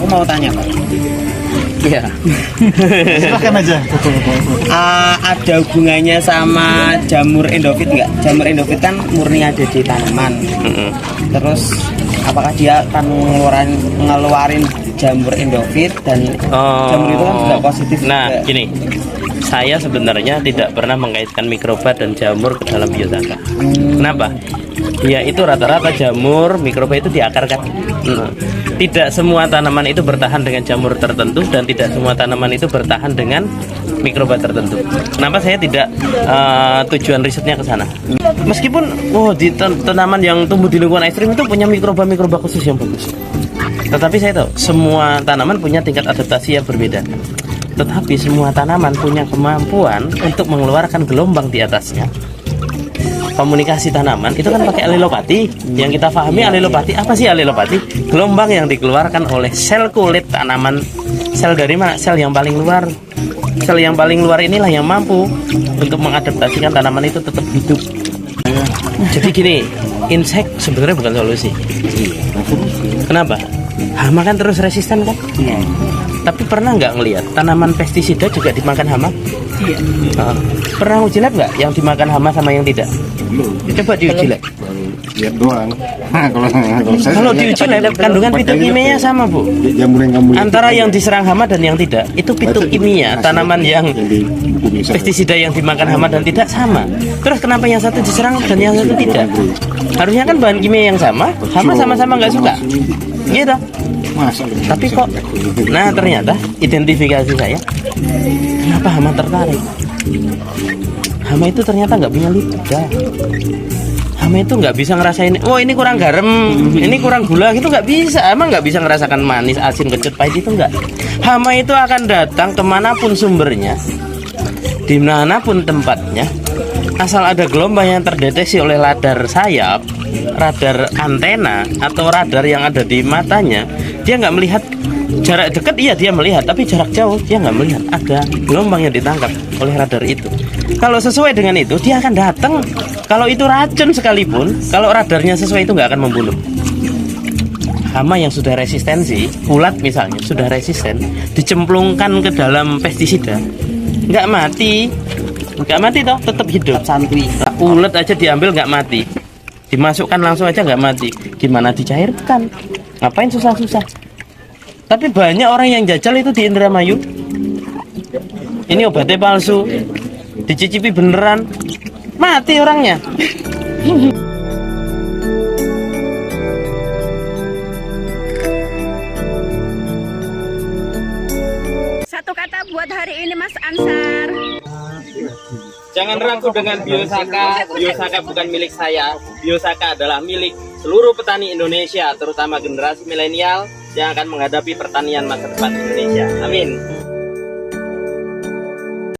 mau tanya Pak. Iya. Silahkan aja. Ada hubungannya sama jamur endofit nggak? Jamur endofit kan murni ada di tanaman. Terus apakah dia akan ngeluarin jamur endofit dan jamur itu kan juga positif? Nah, juga. gini. Saya sebenarnya tidak pernah mengaitkan mikroba dan jamur ke dalam biosaka. Kenapa? Ya itu rata-rata jamur, mikroba itu di akar kan. Tidak semua tanaman itu bertahan dengan jamur tertentu dan tidak semua tanaman itu bertahan dengan mikroba tertentu. Kenapa saya tidak tujuan risetnya ke sana? Meskipun di tanaman yang tumbuh di lingkungan ekstrim itu punya mikroba khusus yang bagus. Tetapi saya tahu semua tanaman punya tingkat adaptasi yang berbeda. Tetapi semua tanaman punya kemampuan untuk mengeluarkan gelombang di atasnya. Komunikasi tanaman itu kan pakai alelopati. Yang kita pahami alelopati, apa sih alelopati? Gelombang yang dikeluarkan oleh sel kulit tanaman. Sel dari mana? Sel yang paling luar. Sel yang paling luar inilah yang mampu untuk mengadaptasikan tanaman itu tetap hidup. Jadi gini, insek sebenarnya bukan solusi. Kenapa? Hama kan terus resisten kan? Tapi pernah nggak ngelihat tanaman pestisida juga dimakan hama? Iya. Pernah uji lab nggak yang dimakan hama sama yang tidak? Coba diuji lab. Lihat doang. Kalau diuji lab kandungan fitokimia sama Bu. Antara yang diserang hama dan yang tidak. Itu fitokimia tanaman yang pestisida yang dimakan hama dan tidak sama. Terus kenapa yang satu diserang dan yang satu tidak? Harusnya kan bahan kimia yang sama, hama sama-sama nggak suka. Gitu. Tapi kok, nah ternyata identifikasi saya, kenapa hama tertarik? Hama itu ternyata nggak punya lidah. Hama itu nggak bisa ngerasain, oh ini kurang garam, ini kurang gula, gitu nggak bisa. Emang nggak bisa ngerasakan manis, asin, kecut, pahit itu nggak. Hama itu akan datang kemanapun sumbernya, dimanapun tempatnya, asal ada gelombang yang terdeteksi oleh radar sayap, radar antena atau radar yang ada di matanya, dia nggak melihat jarak dekat, iya dia melihat, tapi jarak jauh dia nggak melihat. Ada gelombang yang ditangkap oleh radar itu. Kalau sesuai dengan itu, dia akan datang. Kalau itu racun sekalipun, kalau radarnya sesuai itu nggak akan membunuh. Hama yang sudah resistensi, ulat misalnya sudah resisten, dicemplungkan ke dalam pestisida, nggak mati toh, tetap hidup. Santuy. Ulat aja diambil nggak mati, dimasukkan langsung aja nggak mati. Gimana dicairkan? Ngapain susah-susah? Tapi banyak orang yang jajal itu di Indramayu. Ini obatnya palsu, dicicipi beneran, mati orangnya. Satu kata buat hari ini Mas Ansar. Jangan ragu dengan biosaka. Biosaka bukan milik saya. Biosaka adalah milik seluruh petani Indonesia, terutama generasi milenial yang akan menghadapi pertanian masa depan Indonesia. Amin.